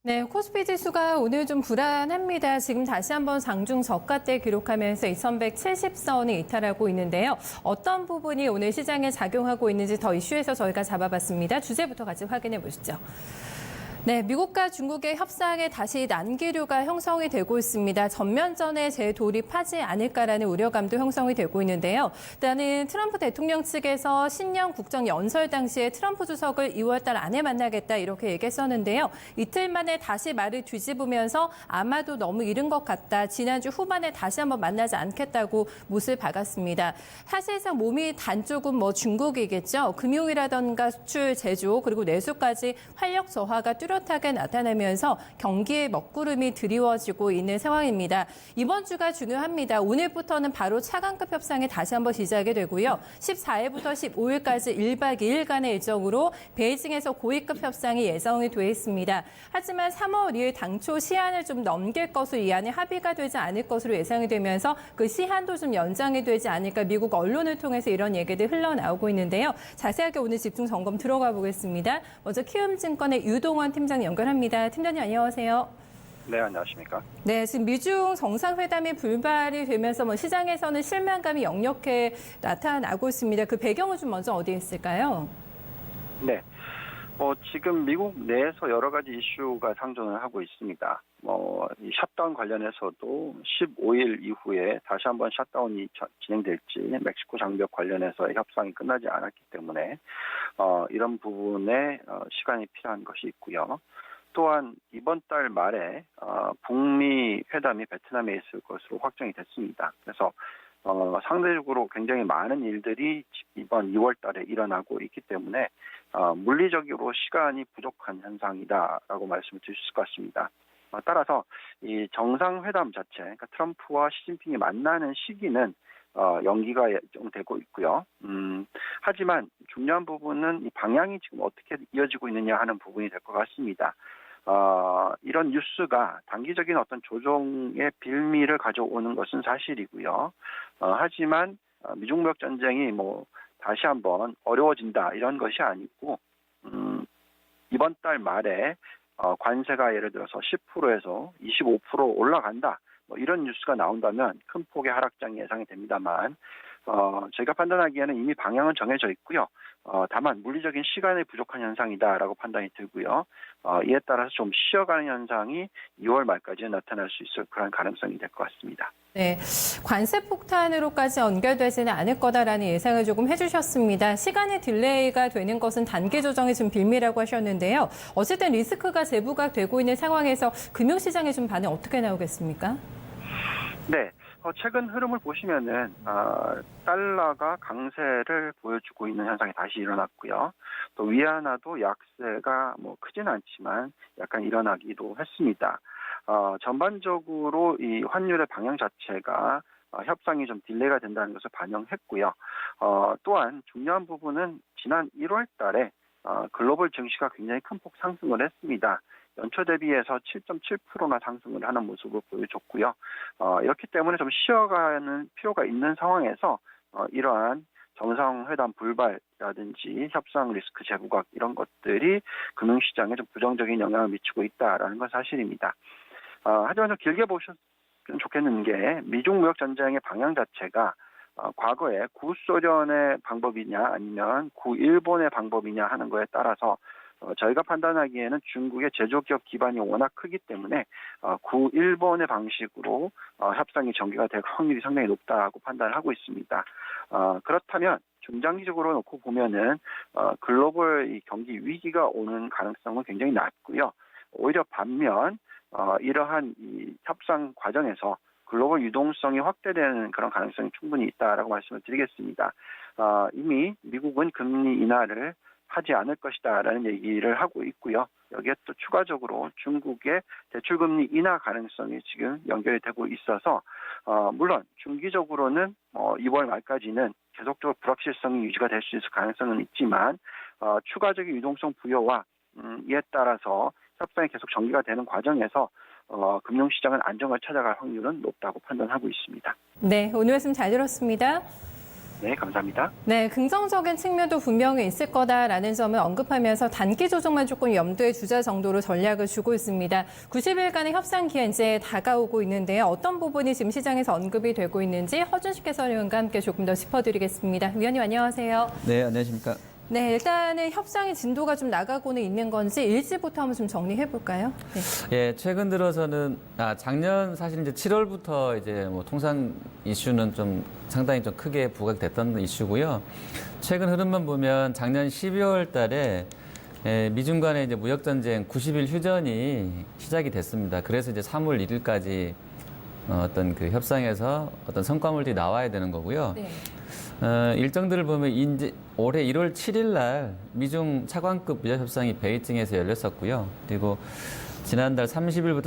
네, 코스피 지수가 오늘 좀 불안합니다. 지금 다시 한번 장중 저가대 기록하면서 2170선이 이탈하고 있는데요. 어떤 부분이 오늘 시장에 작용하고 있는지 더 이슈에서 저희가 잡아봤습니다. 주제부터 같이 확인해 보시죠. 네, 미국과 중국의 협상에 다시 난기류가 형성이 되고 있습니다. 전면전에 재돌입하지 않을까라는 우려감도 형성이 되고 있는데요. 일단은 트럼프 대통령 측에서 신년 국정 연설 당시에 트럼프 주석을 2월 달 안에 만나겠다 이렇게 얘기했었는데요. 이틀 만에 다시 말을 뒤집으면서 아마도 너무 이른 것 같다. 지난주 후반에 다시 한번 만나지 않겠다고 못을 박았습니다. 사실상 몸이 단쪽은 중국이겠죠. 금융이라던가 수출, 제조 그리고 내수까지 활력 저하가 뚜렷하게 나타나면서 경기의 먹구름이 드리워지고 있는 상황입니다. 이번 주가 중요합니다. 오늘부터는 바로 차관급 협상이 다시 한번 시작이 되고요. 14일부터 15일까지 1박 2일간의 일정으로 베이징에서 고위급 협상이 예정이 돼 있습니다. 하지만 3월 2일 당초 시한을 좀 넘길 것으로 이 안에 합의가 되지 않을 것으로 예상이 되면서 그 시한도 좀 연장이 되지 않을까 미국 언론을 통해서 이런 얘기들 흘러나오고 있는데요. 자세하게 오늘 집중 점검 들어가 보겠습니다. 먼저 키움증권의 유동원 팀장 연결합니다. 팀장님 안녕하세요. 네, 안녕하십니까. 네, 지금 미중 정상회담이 불발이 되면서 시장에서는 실망감이 역력해 나타나고 있습니다. 그 배경은 좀 먼저 어디에 있을까요? 네, 지금 미국 내에서 여러 가지 이슈가 상존을 하고 있습니다. 이 셧다운 관련해서도 15일 이후에 다시 한번 셧다운이 진행될지 멕시코 장벽 관련해서의 협상이 끝나지 않았기 때문에 이런 부분에 시간이 필요한 것이 있고요. 또한 이번 달 말에 북미 회담이 베트남에 있을 것으로 확정이 됐습니다. 그래서 상대적으로 굉장히 많은 일들이 이번 2월 달에 일어나고 있기 때문에 물리적으로 시간이 부족한 현상이다라고 말씀을 드릴 수 있을 것 같습니다. 따라서 이 정상회담 자체, 그러니까 트럼프와 시진핑이 만나는 시기는 연기가 좀 되고 있고요. 하지만 중요한 부분은 이 방향이 지금 어떻게 이어지고 있느냐 하는 부분이 될 것 같습니다. 이런 뉴스가 단기적인 어떤 조정의 빌미를 가져오는 것은 사실이고요. 하지만 미중 무역 전쟁이 다시 한번 어려워진다 이런 것이 아니고 이번 달 말에 관세가 예를 들어서 10%에서 25% 올라간다. 이런 뉴스가 나온다면 큰 폭의 하락장이 예상이 됩니다만 저희가 판단하기에는 이미 방향은 정해져 있고요. 다만 물리적인 시간이 부족한 현상이다라고 판단이 들고요. 이에 따라서 좀 쉬어가는 현상이 2월 말까지 나타날 수 있을 그런 가능성이 될 것 같습니다. 네, 관세 폭탄으로까지 연결되지는 않을 거다라는 예상을 조금 해주셨습니다. 시간의 딜레이가 되는 것은 단계 조정이 좀 빌미라고 하셨는데요. 어쨌든 리스크가 재부각 되고 있는 상황에서 금융시장의 좀 반응 어떻게 나오겠습니까? 네. 최근 흐름을 보시면은 달러가 강세를 보여주고 있는 현상이 다시 일어났고요. 또 위안화도 약세가 크진 않지만 약간 일어나기도 했습니다. 전반적으로 이 환율의 방향 자체가 협상이 좀 딜레이가 된다는 것을 반영했고요. 또한 중요한 부분은 지난 1월 달에 글로벌 증시가 굉장히 큰 폭 상승을 했습니다. 연초 대비해서 7.7%나 상승을 하는 모습을 보여줬고요. 이렇기 때문에 좀 쉬어가는 필요가 있는 상황에서 이러한 정상회담 불발이라든지 협상 리스크 재부각 이런 것들이 금융시장에 좀 부정적인 영향을 미치고 있다라는 건 사실입니다. 하지만 좀 길게 보셨으면 좋겠는 게 미중 무역 전쟁의 방향 자체가 과거에 구소련의 방법이냐 아니면 구일본의 방법이냐 하는 거에 따라서 저희가 판단하기에는 중국의 제조기업 기반이 워낙 크기 때문에 구일본의 방식으로 협상이 전개가 될 확률이 상당히 높다고 판단을 하고 있습니다. 그렇다면 중장기적으로 놓고 보면은 글로벌 이 경기 위기가 오는 가능성은 굉장히 낮고요. 오히려 반면 이러한 이 협상 과정에서 글로벌 유동성이 확대되는 그런 가능성이 충분히 있다라고 말씀을 드리겠습니다. 이미 미국은 금리 인하를 하지 않을 것이다라는 얘기를 하고 있고요. 여기에 또 추가적으로 중국의 대출금리 인하 가능성이 지금 연결이 되고 있어서 물론 중기적으로는 2월 말까지는 계속적으로 불확실성이 유지가 될 수 있을 가능성은 있지만 추가적인 유동성 부여와 이에 따라서 협상이 계속 전개가 되는 과정에서 금융시장은 안정을 찾아갈 확률은 높다고 판단하고 있습니다. 네, 오늘 말씀 잘 들었습니다. 네, 감사합니다. 네, 긍정적인 측면도 분명히 있을 거다라는 점을 언급하면서 단기 조정만 조금 염두에 두자 정도로 전략을 주고 있습니다. 90일간의 협상 기한 이제 다가오고 있는데요. 어떤 부분이 지금 시장에서 언급이 되고 있는지 허준식 해설위원과 함께 조금 더 짚어드리겠습니다. 위원님 안녕하세요. 네, 안녕하십니까. 네, 일단은 협상의 진도가 좀 나가고는 있는 건지 일지부터 한번 좀 정리해 볼까요? 네. 예, 최근 들어서는 작년 사실 이제 7월부터 이제 뭐 통상 이슈는 좀 상당히 좀 크게 부각됐던 이슈고요. 최근 흐름만 보면 작년 12월 달에 미중 간의 이제 무역 전쟁 90일 휴전이 시작이 됐습니다. 그래서 이제 3월 1일까지 어떤 그 협상에서 어떤 성과물들이 나와야 되는 거고요. 네. 일정들을 보면 이제 올해 1월 7일 날 미중 차관급 무역 협상이 베이징에서 열렸었고요. 그리고 지난달 30일부터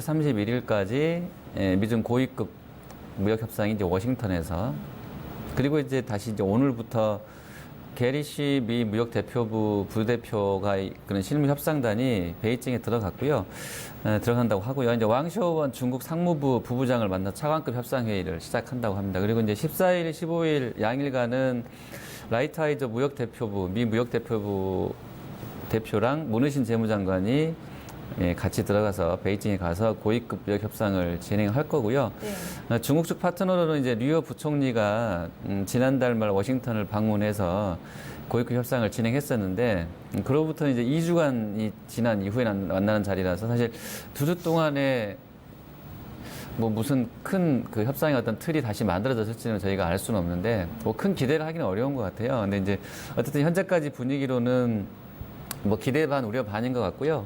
31일까지 미중 고위급 무역 협상이 이제 워싱턴에서, 그리고 이제 다시 이제 오늘부터 게리 시 미 무역 대표부 부대표가 그런 실무 협상단이 베이징에 들어갔고요. 들어간다고 하고요. 이제 왕쇼원 중국 상무부 부부장을 만나 차관급 협상 회의를 시작한다고 합니다. 그리고 이제 14일, 15일 양일간은 라이트하이저 무역 대표부 미 무역 대표부 대표랑 문우신 재무장관이 같이 들어가서 베이징에 가서 고위급 무역 협상을 진행할 거고요. 네. 중국 측 파트너로는 이제 류어 부총리가 지난달 말 워싱턴을 방문해서 고위급 협상을 진행했었는데, 그로부터 이제 2주간이 지난 이후에 만나는 자리라서 사실 2주 동안에 뭐 무슨 큰 그 협상의 어떤 틀이 다시 만들어졌을지는 저희가 알 수는 없는데, 뭐 큰 기대를 하기는 어려운 것 같아요. 근데 이제 어쨌든 현재까지 분위기로는 뭐 기대 반 우려 반인 것 같고요.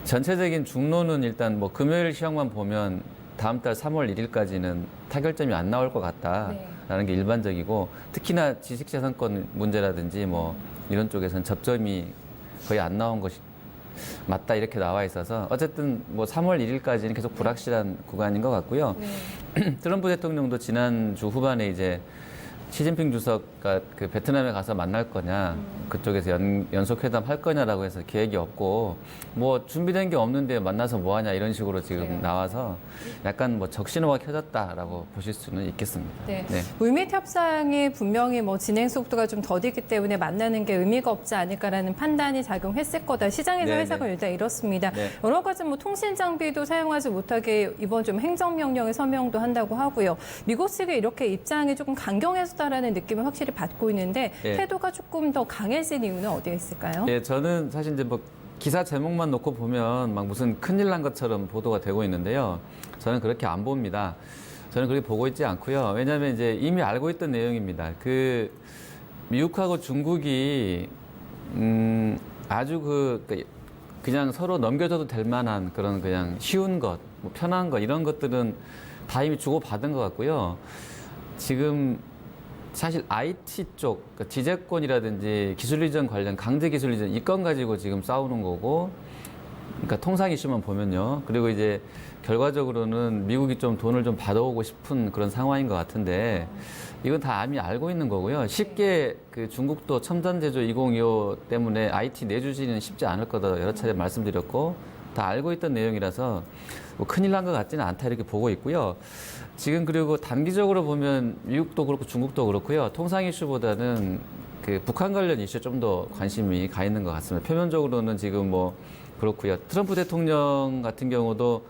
전체적인 중론은 일단 뭐 금요일 시황만 보면 다음 달 3월 1일까지는 타결점이 안 나올 것 같다라는 게 일반적이고, 특히나 지식재산권 문제라든지 뭐 이런 쪽에서는 접점이 거의 안 나온 것이 맞다 이렇게 나와 있어서 어쨌든 뭐 3월 1일까지는 계속 불확실한 구간인 것 같고요. 네. 트럼프 대통령도 지난주 후반에 이제 시진핑 주석과 그 베트남에 가서 만날 거냐, 그쪽에서 연속 회담 할 거냐라고 해서 계획이 없고, 뭐 준비된 게 없는데 만나서 뭐 하냐 이런 식으로 지금 네. 나와서 약간 뭐 적신호가 켜졌다라고 보실 수는 있겠습니다. 네. 네. 물밑 협상이 분명히 뭐 진행 속도가 좀 더디기 때문에 만나는 게 의미가 없지 않을까라는 판단이 작용했을 거다. 시장에서 네, 해석은 네. 일단 이렇습니다. 네. 여러 가지 뭐 통신 장비도 사용하지 못하게 이번 좀 행정명령에 서명도 한다고 하고요. 미국 측의 이렇게 입장이 조금 강경해졌다라는 느낌을 확실히 받고 있는데 네. 태도가 조금 더 강해진 이유는 어디에 있을까요? 예, 저는 사실 이제 뭐 기사 제목만 놓고 보면 막 무슨 큰일 난 것처럼 보도가 되고 있는데요. 저는 그렇게 안 봅니다. 저는 그렇게 보고 있지 않고요. 왜냐하면 이제 이미 알고 있던 내용입니다. 그 미국하고 중국이 아주 그냥 서로 넘겨줘도 될 만한 그런 그냥 쉬운 것, 뭐 편한 것 이런 것들은 다 이미 주고받은 것 같고요. 지금 사실 IT 쪽, 그러니까 지재권이라든지 기술 이전 관련 강제 기술 이전 이 건 가지고 지금 싸우는 거고, 그러니까 통상 이슈만 보면요. 그리고 이제 결과적으로는 미국이 좀 돈을 좀 받아오고 싶은 그런 상황인 것 같은데, 이건 다 이미 알고 있는 거고요. 쉽게 그 중국도 첨단 제조 2025 때문에 IT 내주지는 쉽지 않을 거다 여러 차례 말씀드렸고, 다 알고 있던 내용이라서 뭐 큰일 난 것 같지는 않다 이렇게 보고 있고요. 지금 그리고 단기적으로 보면 미국도 그렇고 중국도 그렇고요. 통상 이슈보다는 그 북한 관련 이슈에 좀 더 관심이 가 있는 것 같습니다. 표면적으로는 지금 뭐 그렇고요. 트럼프 대통령 같은 경우도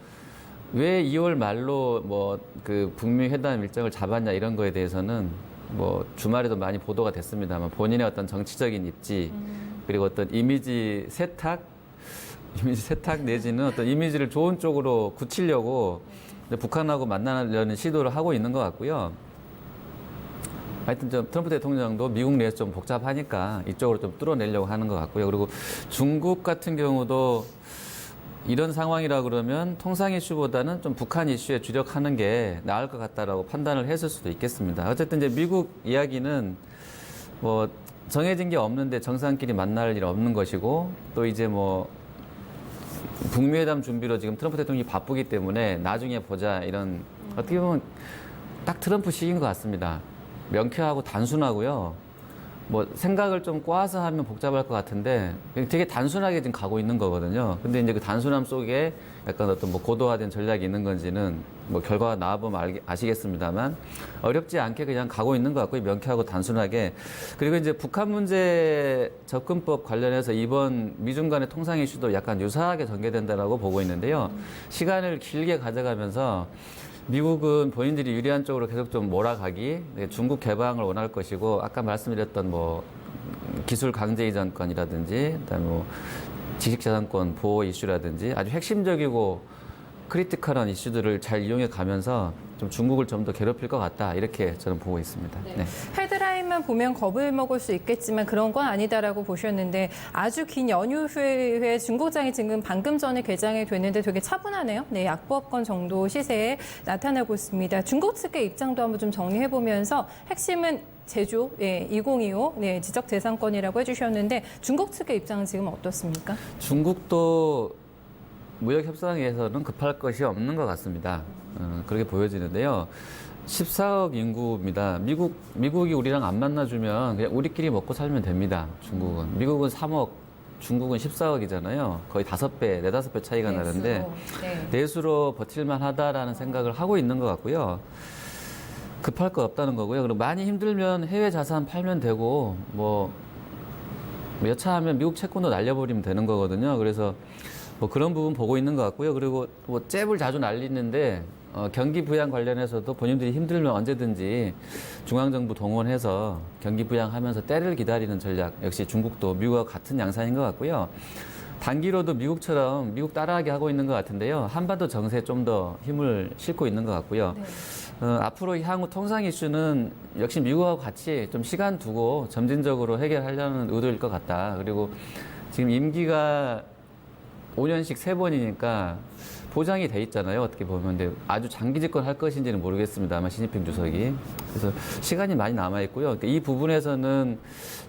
왜 2월 말로 뭐 그 북미 회담 일정을 잡았냐 이런 거에 대해서는 뭐 주말에도 많이 보도가 됐습니다만 본인의 어떤 정치적인 입지 그리고 어떤 이미지 세탁 내지는 어떤 이미지를 좋은 쪽으로 굳히려고 북한하고 만나려는 시도를 하고 있는 것 같고요. 하여튼 좀 트럼프 대통령도 미국 내에서 좀 복잡하니까 이쪽으로 좀 뚫어내려고 하는 것 같고요. 그리고 중국 같은 경우도 이런 상황이라 그러면 통상 이슈보다는 좀 북한 이슈에 주력하는 게 나을 것 같다라고 판단을 했을 수도 있겠습니다. 어쨌든 이제 미국 이야기는 뭐 정해진 게 없는데 정상끼리 만날 일 없는 것이고, 또 이제 뭐 북미 회담 준비로 지금 트럼프 대통령이 바쁘기 때문에 나중에 보자 이런, 어떻게 보면 딱 트럼프식인 것 같습니다. 명쾌하고 단순하고요. 뭐 생각을 좀 꼬아서 하면 복잡할 것 같은데 되게 단순하게 지금 가고 있는 거거든요. 근데 이제 그 단순함 속에 약간 어떤 뭐 고도화된 전략이 있는 건지는 뭐 결과가 나와보면 아시겠습니다만 어렵지 않게 그냥 가고 있는 것 같고요. 명쾌하고 단순하게. 그리고 이제 북한 문제 접근법 관련해서 이번 미중 간의 통상 이슈도 약간 유사하게 전개된다라고 보고 있는데요. 시간을 길게 가져가면서 미국은 본인들이 유리한 쪽으로 계속 좀 몰아가기, 중국 개방을 원할 것이고, 아까 말씀드렸던 뭐 기술 강제 이전권이라든지, 그다음에 뭐 지식재산권 보호 이슈라든지 아주 핵심적이고 크리티컬한 이슈들을 잘 이용해 가면서 좀 중국을 좀 더 괴롭힐 것 같다 이렇게 저는 보고 있습니다. 네. 헤드라인만 보면 겁을 먹을 수 있겠지만 그런 건 아니다라고 보셨는데 아주 긴 연휴 후에 중국장이 지금 방금 전에 개장이 됐는데 되게 차분하네요. 네, 약보합권 정도 시세에 나타나고 있습니다. 중국 측의 입장도 한번 좀 정리해 보면서 핵심은 제조, 2025 지적 재산권이라고 해주셨는데 중국 측의 입장은 지금 어떻습니까? 중국도 무역 협상에서는 급할 것이 없는 것 같습니다. 그렇게 보여지는데요. 14억 인구입니다. 미국이 우리랑 안 만나주면 그냥 우리끼리 먹고 살면 됩니다. 중국은. 미국은 3억, 중국은 14억이잖아요. 거의 5배, 4~5배 차이가 나는데 내수로 버틸만 하다라는 생각을 하고 있는 것 같고요. 급할 거 없다는 거고요. 그리고 많이 힘들면 해외 자산 팔면 되고 뭐 여차하면 미국 채권도 날려버리면 되는 거거든요. 그래서 뭐 그런 부분 보고 있는 것 같고요. 그리고 뭐 잽을 자주 날리는데 경기 부양 관련해서도 본인들이 힘들면 언제든지 중앙정부 동원해서 경기 부양하면서 때를 기다리는 전략 역시 중국도 미국과 같은 양상인 것 같고요. 단기로도 미국처럼 미국 따라하게 하고 있는 것 같은데요. 한반도 정세에 좀 더 힘을 싣고 있는 것 같고요. 앞으로 향후 통상 이슈는 역시 미국하고 같이 좀 시간 두고 점진적으로 해결하려는 의도일 것 같다. 그리고 지금 임기가 5년씩 3번이니까 보장이 돼 있잖아요. 어떻게 보면. 근데 아주 장기 집권할 것인지는 모르겠습니다만 시진핑 주석이. 그래서 시간이 많이 남아 있고요. 그러니까 이 부분에서는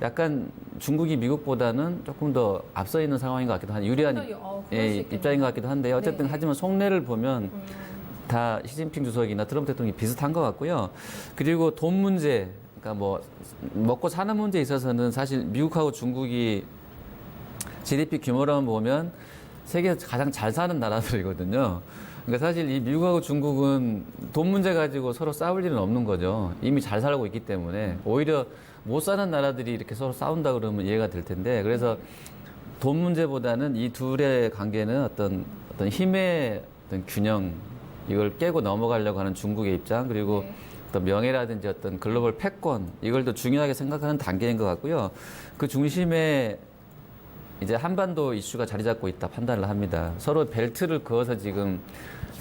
약간 중국이 미국보다는 조금 더 앞서 있는 상황인 것 같기도 한 유리한 입장인 것 같기도 한데요. 어쨌든 하지만 속내를 보면 다 시진핑 주석이나 트럼프 대통령이 비슷한 것 같고요. 그리고 돈 문제, 그러니까 뭐 먹고 사는 문제에 있어서는 사실 미국하고 중국이 GDP 규모로만 보면 세계에서 가장 잘 사는 나라들이거든요. 그러니까 사실 이 미국하고 중국은 돈 문제 가지고 서로 싸울 일은 없는 거죠. 이미 잘 살고 있기 때문에 오히려 못 사는 나라들이 이렇게 서로 싸운다 그러면 이해가 될 텐데 그래서 돈 문제보다는 이 둘의 관계는 어떤 힘의 어떤 균형 이걸 깨고 넘어가려고 하는 중국의 입장 그리고 어떤 명예라든지 어떤 글로벌 패권 이걸 더 중요하게 생각하는 단계인 것 같고요. 그 중심에 이제 한반도 이슈가 자리 잡고 있다 판단을 합니다. 서로 벨트를 그어서 지금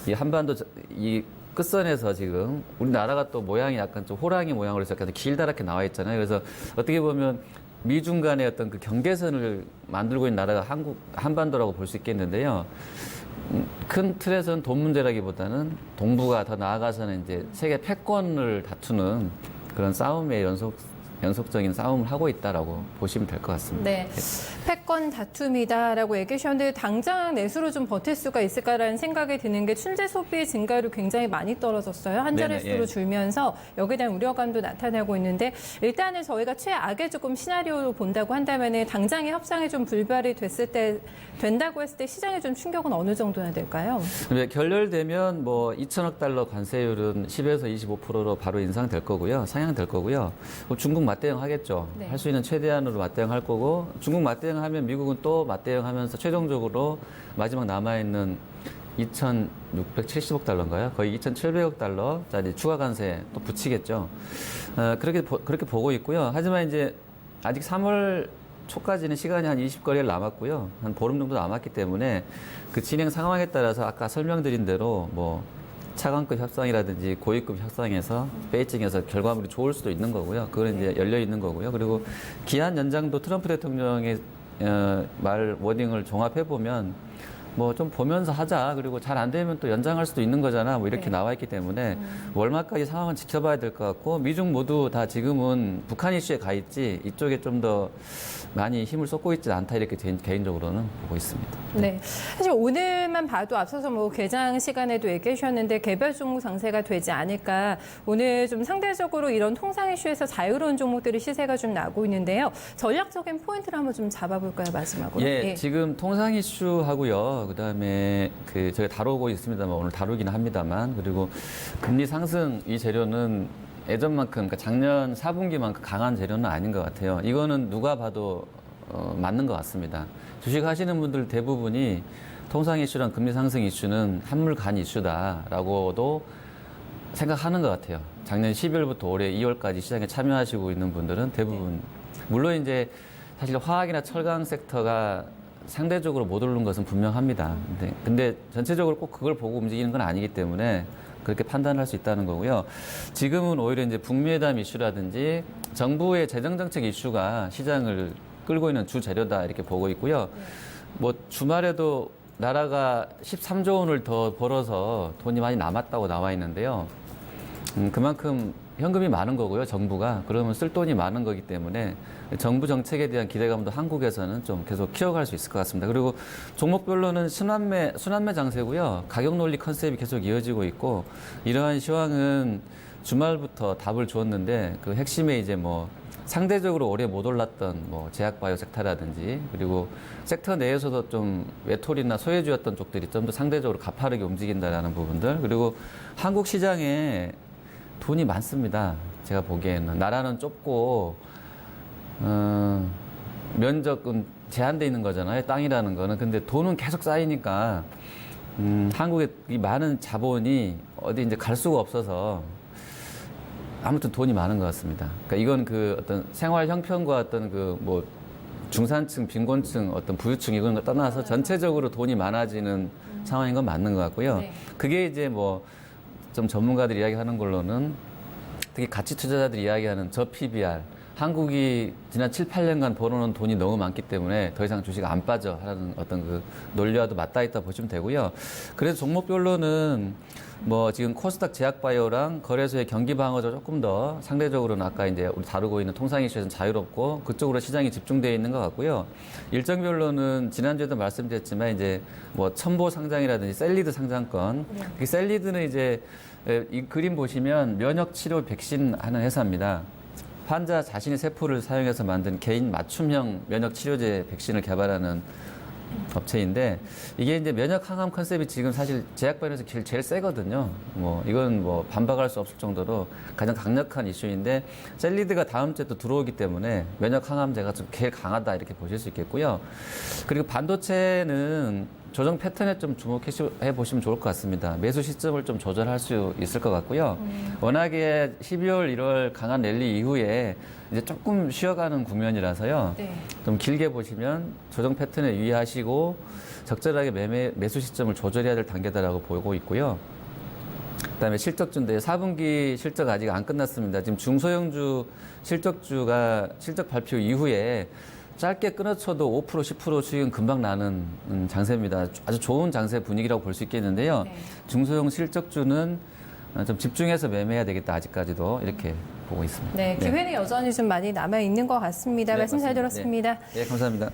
이 한반도 이 끝선에서 지금 우리나라가 또 모양이 약간 좀 호랑이 모양으로 해서 약간 길다랗게 나와 있잖아요. 그래서 어떻게 보면 미중 간의 어떤 그 경계선을 만들고 있는 나라가 한반도라고 볼 수 있겠는데요. 큰 틀에서는 돈 문제라기보다는 동북아 더 나아가서는 이제 세계 패권을 다투는 그런 싸움의 연속적인 싸움을 하고 있다라고 보시면 될 것 같습니다. 네. 패권 다툼이다라고 얘기하셨는데 당장 내수로 좀 버틸 수가 있을까라는 생각이 드는 게 춘제 소비 증가율이 굉장히 많이 떨어졌어요. 한 자릿수로 줄면서 여기에 대한 우려감도 나타나고 있는데 일단은 저희가 최악의 조금 시나리오로 본다고 한다면은 당장의 협상이 좀 불발이 된다고 했을 때 시장에 좀 충격은 어느 정도나 될까요? 결렬되면 뭐 2천억 달러 관세율은 10에서 25%로 바로 인상될 거고요. 상향될 거고요. 중국 맞대응하겠죠. 네. 할 수 있는 최대한으로 맞대응할 거고 중국 맞대응하면 미국은 또 맞대응하면서 최종적으로 마지막 남아있는 2,670억 달러인가요? 거의 2,700억 달러짜리 추가 관세 또 붙이겠죠. 그렇게 보고 있고요. 하지만 이제 아직 3월 초까지는 시간이 한 20거리를 남았고요. 한 보름 정도 남았기 때문에 그 진행 상황에 따라서 아까 설명드린 대로 뭐 차관급 협상이라든지 고위급 협상에서 베이징에서 결과물이 좋을 수도 있는 거고요. 그건 이제 열려 있는 거고요. 그리고 기한 연장도 트럼프 대통령의 말 워딩을 종합해 보면 뭐 좀 보면서 하자. 그리고 잘 안 되면 또 연장할 수도 있는 거잖아. 뭐 이렇게 나와 있기 때문에 월말까지 상황은 지켜봐야 될 것 같고 미중 모두 다 지금은 북한 이슈에 가 있지 이쪽에 좀 더 많이 힘을 쏟고 있지 않다 이렇게 개인적으로는 보고 있습니다. 네. 사실 오늘만 봐도 앞서서 뭐 개장 시간에도 얘기해 주셨는데 개별 종목 상세가 되지 않을까. 오늘 좀 상대적으로 이런 통상 이슈에서 자유로운 종목들이 시세가 좀 나고 있는데요. 전략적인 포인트를 한번 좀 잡아볼까요, 마지막으로? 예, 지금 통상 이슈하고요. 그다음에 저희가 다루고 있습니다만 오늘 다루기는 합니다만 그리고 금리 상승 이 재료는 예전만큼 그러니까 작년 4분기만큼 강한 재료는 아닌 것 같아요. 이거는 누가 봐도 맞는 것 같습니다. 주식 하시는 분들 대부분이 통상 이슈랑 금리 상승 이슈는 한물 간 이슈다라고도 생각하는 것 같아요. 작년 12월부터 올해 2월까지 시장에 참여하시고 있는 분들은 대부분 물론 이제 사실 화학이나 철강 섹터가 상대적으로 못 오른 것은 분명합니다. 근데 전체적으로 꼭 그걸 보고 움직이는 건 아니기 때문에 그렇게 판단할 수 있다는 거고요. 지금은 오히려 이제 북미회담 이슈라든지 정부의 재정정책 이슈가 시장을 끌고 있는 주 재료다 이렇게 보고 있고요. 뭐 주말에도 나라가 13조 원을 더 벌어서 돈이 많이 남았다고 나와 있는데요. 그만큼 현금이 많은 거고요, 정부가. 그러면 쓸 돈이 많은 거기 때문에 정부 정책에 대한 기대감도 한국에서는 좀 계속 키워갈 수 있을 것 같습니다. 그리고 종목별로는 순환매 장세고요. 가격 논리 컨셉이 계속 이어지고 있고 이러한 시황은 주말부터 답을 주었는데 그 핵심에 이제 뭐 상대적으로 오래 못 올랐던 뭐 제약바이오 섹터라든지 그리고 섹터 내에서도 좀 외톨이나 소외주였던 쪽들이 좀 더 상대적으로 가파르게 움직인다라는 부분들 그리고 한국 시장에 돈이 많습니다. 제가 보기에는 나라는 좁고 면적은 제한돼 있는 거잖아요. 땅이라는 거는 근데 돈은 계속 쌓이니까 한국의 이 많은 자본이 어디 이제 갈 수가 없어서. 아무튼 돈이 많은 것 같습니다. 그러니까 이건 그 어떤 생활 형편과 어떤 그 뭐 중산층, 빈곤층, 어떤 부유층 이건 거 떠나서 전체적으로 돈이 많아지는 상황인 건 맞는 것 같고요. 네. 그게 이제 뭐 좀 전문가들이 이야기하는 걸로는 특히 가치 투자자들이 이야기하는 저 PBR 한국이 지난 7, 8년간 벌어놓은 돈이 너무 많기 때문에 더 이상 주식 안 빠져 하는 어떤 그 논리와도 맞닿아 있다 보시면 되고요. 그래서 종목별로는 뭐 지금 코스닥 제약바이오랑 거래소의 경기 방어가 조금 더 상대적으로는 아까 이제 우리 다루고 있는 통상 이슈에서는 자유롭고 그쪽으로 시장이 집중되어 있는 것 같고요. 일정별로는 지난주에도 말씀드렸지만 이제 뭐 첨보 상장이라든지 셀리드 상장권. 그 셀리드는 이제 이 그림 보시면 면역 치료 백신 하는 회사입니다. 환자 자신의 세포를 사용해서 만든 개인 맞춤형 면역 치료제 백신을 개발하는 업체인데 이게 이제 면역 항암 컨셉이 지금 사실 제약바이오에서 제일 세거든요. 뭐 이건 뭐 반박할 수 없을 정도로 가장 강력한 이슈인데 셀리드가 다음 주에 또 들어오기 때문에 면역 항암제가 좀 제일 강하다 이렇게 보실 수 있겠고요. 그리고 반도체는 조정 패턴에 좀 주목해 보시면 좋을 것 같습니다. 매수 시점을 좀 조절할 수 있을 것 같고요. 워낙에 12월, 1월 강한 랠리 이후에 이제 조금 쉬어가는 국면이라서요. 네. 좀 길게 보시면 조정 패턴에 유의하시고 적절하게 매수 시점을 조절해야 될 단계다라고 보고 있고요. 그다음에 실적주인데 4분기 실적 아직 안 끝났습니다. 지금 중소형주 실적주가 실적 발표 이후에 짧게 끊어쳐도 5%, 10% 수익은 금방 나는 장세입니다. 아주 좋은 장세 분위기라고 볼 수 있겠는데요. 네. 중소형 실적주는 좀 집중해서 매매해야 되겠다. 아직까지도 이렇게 보고 있습니다. 네, 기회는 여전히 좀 많이 남아 있는 것 같습니다. 네, 말씀 잘 맞습니다. 들었습니다. 네, 감사합니다.